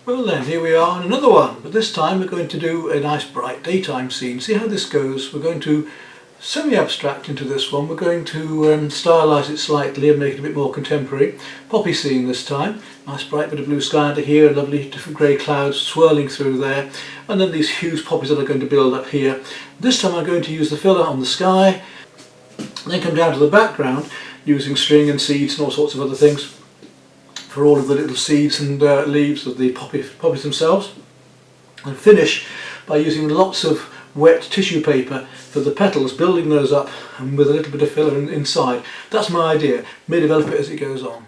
Well then, here we are on another one, but this time we're going to do a nice bright daytime scene. See how this goes. We're going to semi-abstract into this one. We're going to stylise it slightly and make it a bit more contemporary. Poppy scene this time. Nice bright bit of blue sky under here, lovely different grey clouds swirling through there, and then these huge poppies that are going to build up here. This time I'm going to use the filler on the sky, then come down to the background using string and seeds and all sorts of other things for all of the little seeds and leaves of the poppies themselves, and finish by using lots of wet tissue paper for the petals, building those up and with a little bit of filler inside. That's my idea. May develop it as it goes on.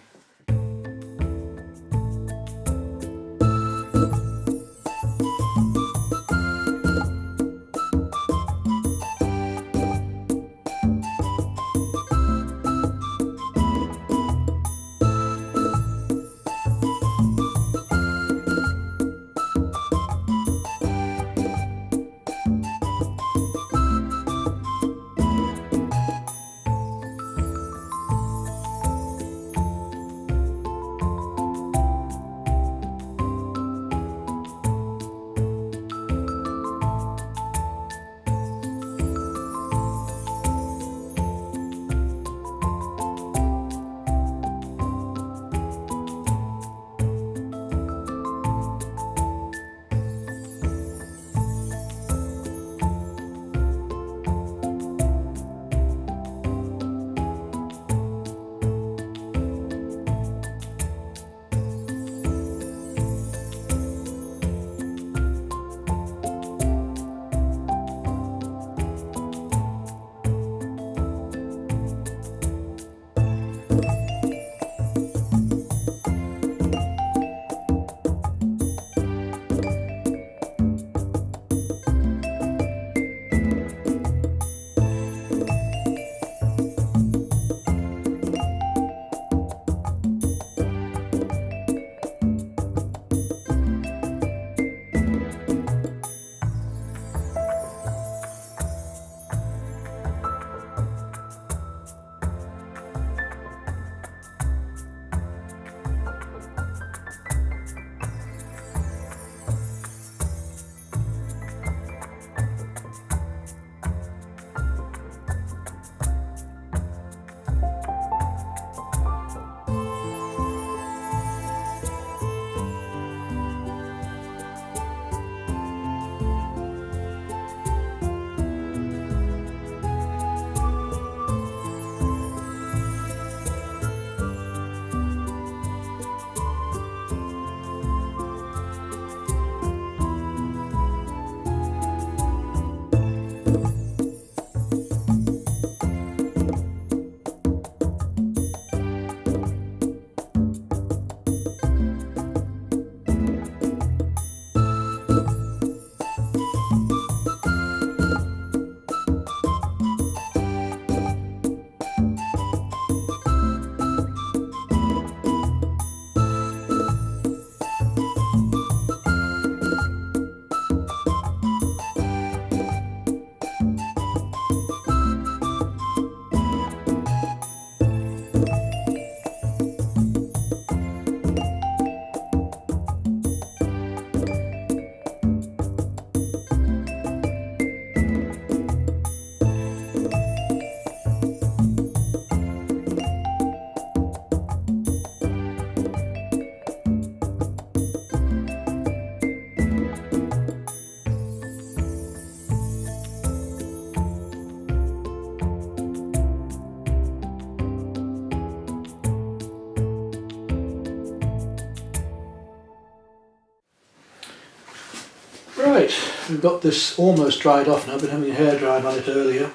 Right, we've got this almost dried off now. I've been having a hair dried on it earlier,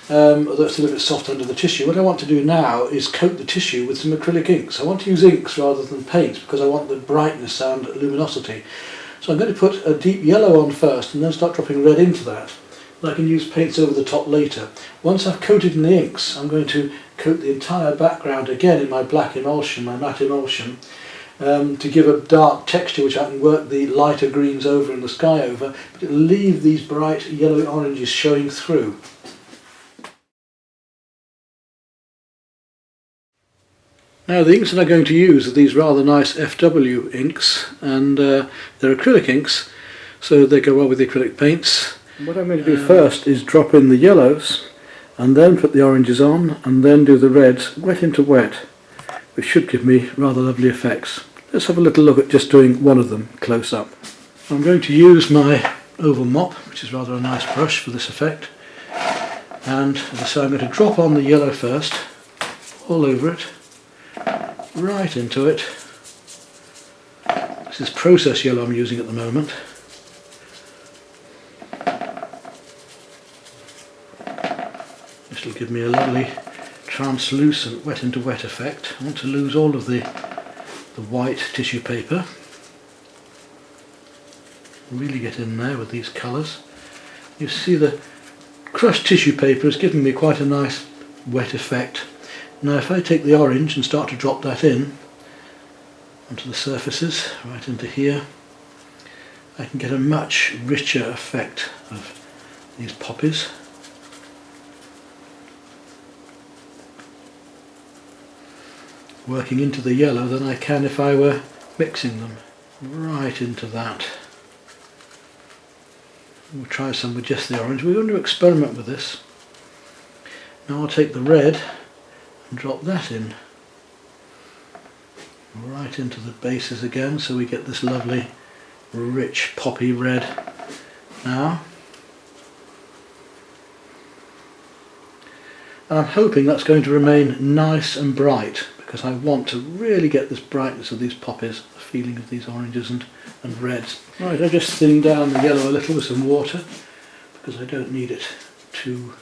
although it's a little bit soft under the tissue. What I want to do now is coat the tissue with some acrylic inks. I want to use inks rather than paint because I want the brightness and luminosity. So I'm going to put a deep yellow on first and then start dropping red into that. And I can use paints over the top later. Once I've coated in the inks, I'm going to coat the entire background again in my black emulsion, my matte emulsion, to give a dark texture which I can work the lighter greens over and the sky over, but it'll leave these bright yellowy oranges showing through. Now the inks that I'm going to use are these rather nice FW inks, and they're acrylic inks, so they go well with the acrylic paints. What I'm going to do first is drop in the yellows, and then put the oranges on, and then do the reds wet into wet, which should give me rather lovely effects. Let's have a little look at just doing one of them close up. I'm going to use my oval mop, which is rather a nice brush for this effect, and so I'm going to drop on the yellow first, all over it, right into it. This is process yellow I'm using at the moment. This will give me a lovely translucent wet into wet effect. I want to lose all of the white tissue paper. Really get in there with these colours. You see the crushed tissue paper is giving me quite a nice wet effect. Now if I take the orange and start to drop that in onto the surfaces, right into here, I can get a much richer effect of these poppies. Working into the yellow than I can if I were mixing them. Right into that. We'll try some with just the orange. We're going to experiment with this. Now I'll take the red and drop that in. Right into the bases again, so we get this lovely rich poppy red now. And I'm hoping that's going to remain nice and bright, because I want to really get this brightness of these poppies, the feeling of these oranges and reds. Right, I just thinned down the yellow a little with some water, because I don't need it too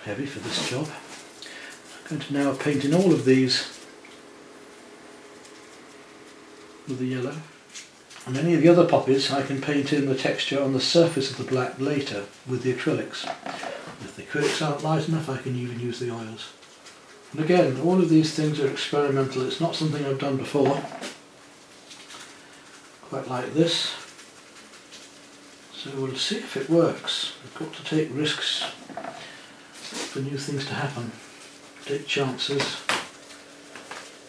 heavy for this job. I'm going to now paint in all of these with the yellow. And any of the other poppies I can paint in the texture on the surface of the black later with the acrylics. If the acrylics aren't light enough, I can even use the oils. And again, all of these things are experimental. It's not something I've done before. Quite like this. So we'll see if it works. We've got to take risks for new things to happen. Take chances.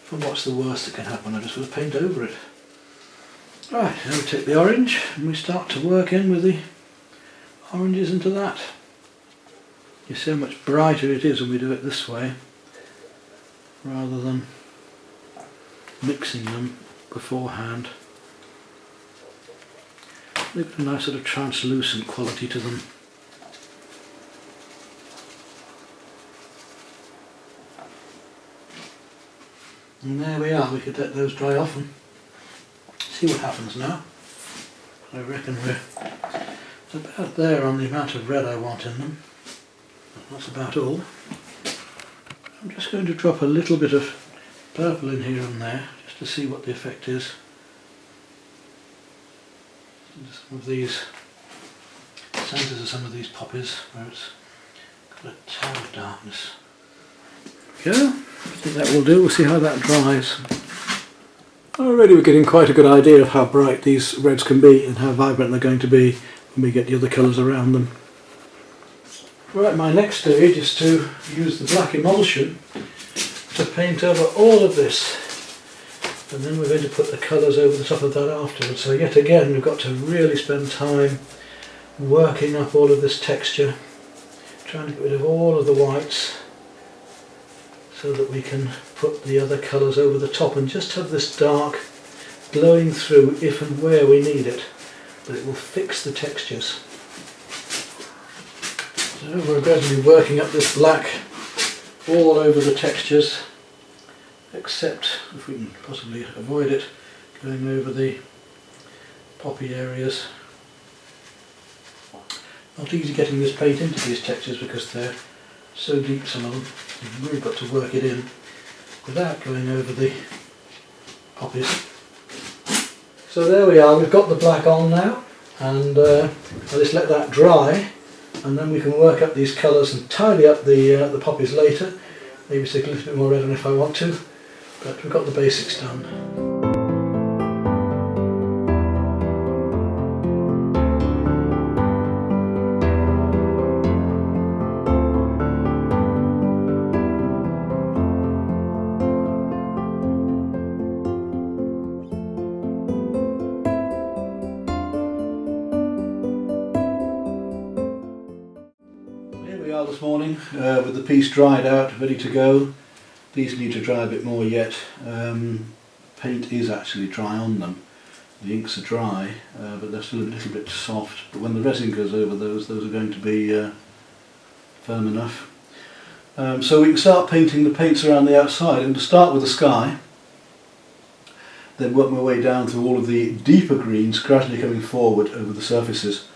For what's the worst that can happen? I just want to paint over it. Right, now we take the orange and we start to work in with the oranges into that. You see how much brighter it is when we do it this way, rather than mixing them beforehand. They've got a nice sort of translucent quality to them. And there we are, we could let those dry off and see what happens now. I reckon we're about there on the amount of red I want in them. That's about all. I'm just going to drop a little bit of purple in here and there, just to see what the effect is. Some of these centres of some of these poppies where it's got a tad of darkness. There we go. I think that will do. We'll see how that dries. Already we're getting quite a good idea of how bright these reds can be and how vibrant they're going to be when we get the other colours around them. Right, my next stage is to use the black emulsion to paint over all of this, and then we're going to put the colours over the top of that afterwards. So yet again we've got to really spend time working up all of this texture, trying to get rid of all of the whites so that we can put the other colours over the top and just have this dark glowing through if and where we need it, but it will fix the textures. So we're gradually working up this black all over the textures, except if we can possibly avoid it, going over the poppy areas. Not easy getting this paint into these textures because they're so deep, some of them. You've really got to work it in without going over the poppies. So there we are, we've got the black on now, and I'll just let that dry, and then we can work up these colours and tidy up the poppies later. Maybe stick a little bit more red on if I want to, but we've got the basics done. are this morning with the piece dried out, ready to go. These need to dry a bit more yet. Paint is actually dry on them. The inks are dry, but they're still a little bit soft. But when the resin goes over those are going to be firm enough. So we can start painting the paints around the outside, and to start with the sky, then work my way down through all of the deeper greens, gradually coming forward over the surfaces.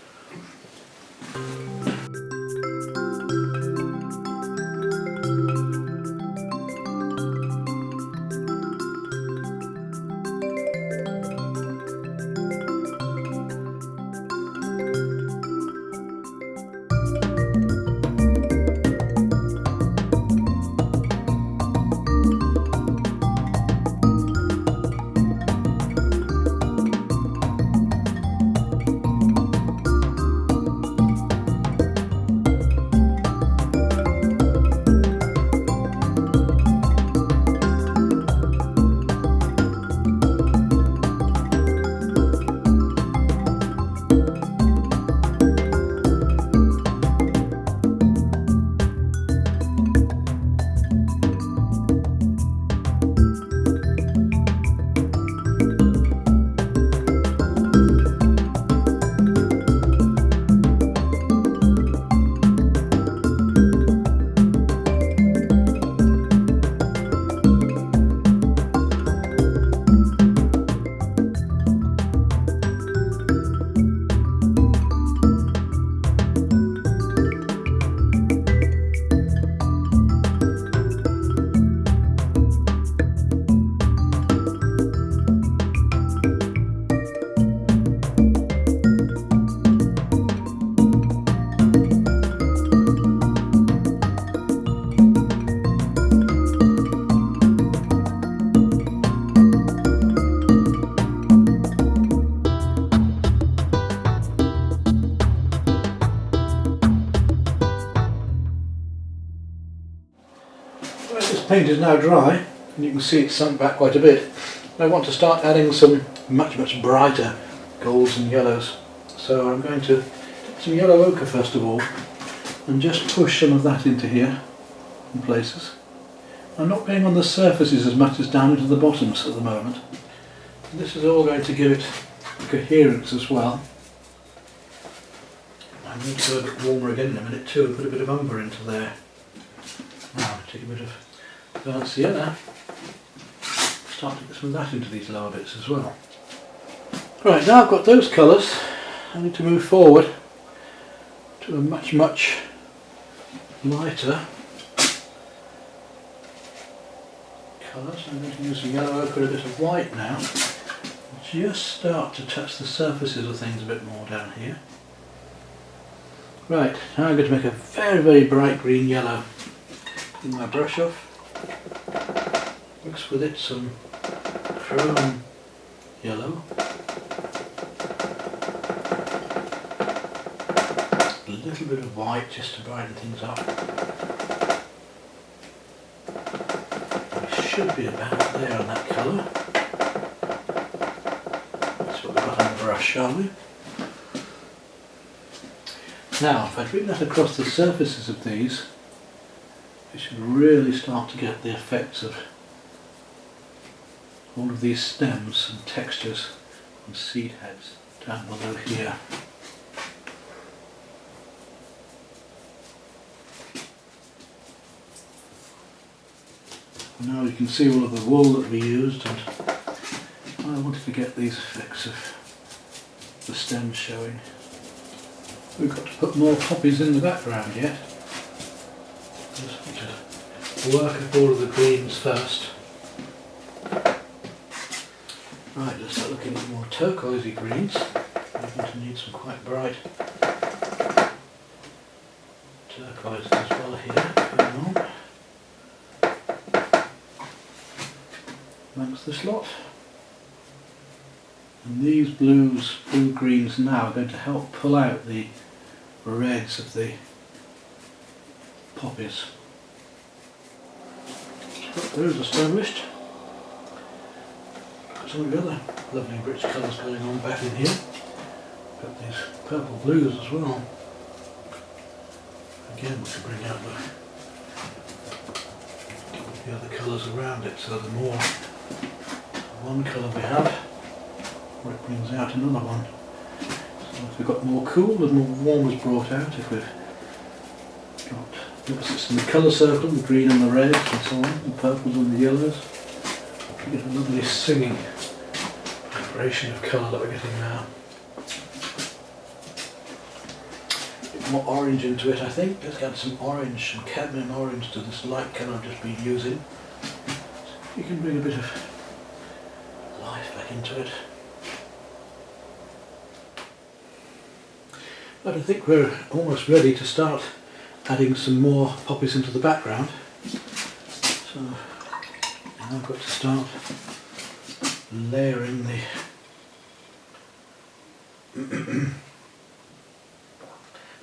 This paint is now dry, and you can see it's sunk back quite a bit. I want to start adding some much brighter golds and yellows. So I'm going to take some yellow ochre first of all, and just push some of that into here in places. I'm not going on the surfaces as much as down into the bottoms at the moment. This is all going to give it coherence as well. I need to go a bit warmer again in a minute too, and put a bit of umber into there. Now take a bit of burnt sienna, start to get some of that into these lower bits as well. Right, now I've got those colours, I need to move forward to a much lighter colour. So I'm going to use some yellow ochre, a bit of white now, just start to touch the surfaces of things a bit more down here. Right, now I'm going to make a very bright green yellow. Clean my brush off, mix with it some chrome yellow, a little bit of white just to brighten things up. We should be about there on that colour. That's what we've got on the brush, shall we? Now, if I bring that across the surfaces of these, we should really start to get the effects of all of these stems and textures and seed heads down below here. Now you can see all of the wool that we used, and I wanted to get these effects of the stems showing. We've got to put more poppies in the background yet. Just want to work up all of the greens first. Right, let's start looking at more turquoisey greens. We're going to need some quite bright turquoise as well here going on amongst this lot. And these blue greens now are going to help pull out the reds of the poppies. Got those established. Got some of the other lovely rich colours going on back in here. Got these purple blues as well. Again, we can bring out the other colours around it, so the more one colour we have, it brings out another one. So if we've got more cool, the more warm is brought out. If we've got opposites in the colour circle, the green and the reds and so on, the purples and the yellows, we get a lovely singing vibration of colour that we're getting now. A bit more orange into it, I think. Let's add some orange, some cadmium orange to this light colour I've just been using. So you can bring a bit of life back into it. But I think we're almost ready to start adding some more poppies into the background. So now I've got to start layering the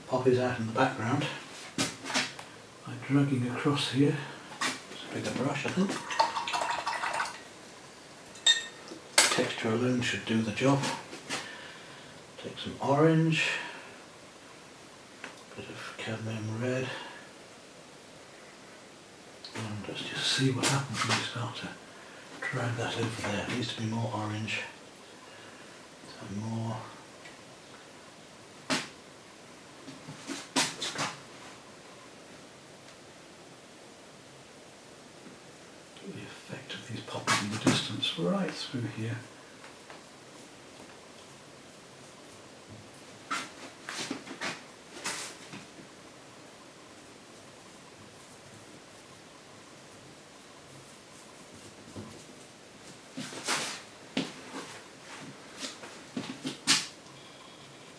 poppies out in the background by dragging across here. It's a bigger brush, I think. Texture alone should do the job. Take some orange, bit of cadmium red, and let's just see what happens when we start to drag that over there. It needs to be more orange. So more. Get the effect of these poppies in the distance right through here.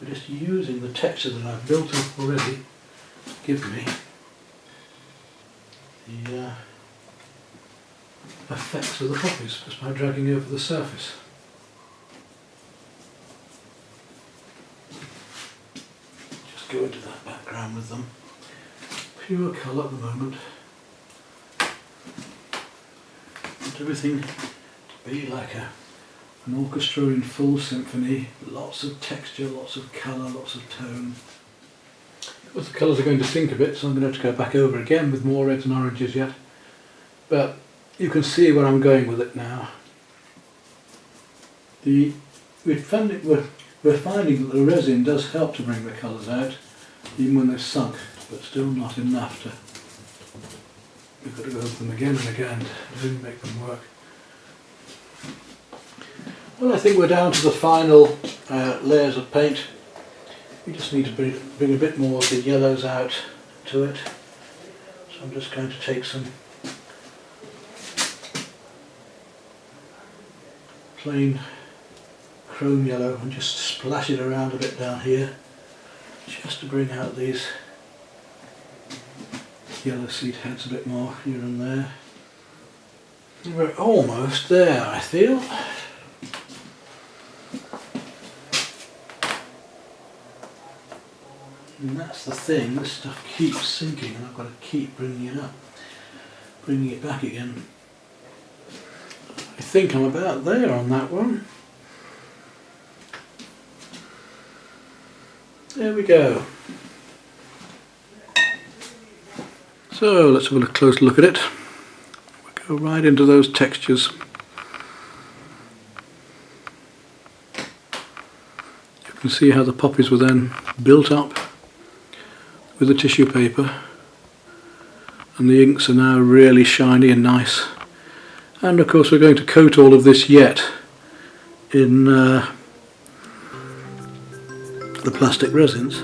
We're just using the texture that I've built up already to give me the effects of the poppies just by dragging over the surface. Just go into that background with them. Pure colour at the moment. Want everything to be like an orchestra in full symphony, lots of texture, lots of colour, lots of tone. Of course the colours are going to sink a bit, so I'm going to have to go back over again with more reds and oranges yet. But you can see where I'm going with it now. We're finding that the resin does help to bring the colours out, even when they've sunk, but still not enough to... We've got to go over them again and again to really make them work. Well, I think we're down to the final layers of paint. We just need to bring a bit more of the yellows out to it. So I'm just going to take some plain chrome yellow and just splash it around a bit down here, just to bring out these yellow seed heads a bit more here and there. And we're almost there, I feel. And that's the thing, this stuff keeps sinking and I've got to keep bringing it up, bringing it back again. I think I'm about there on that one. There we go. So let's have a close look at it. We'll go right into those textures. You can see how the poppies were then built up with the tissue paper, and the inks are now really shiny and nice. And of course we're going to coat all of this yet in the plastic resins.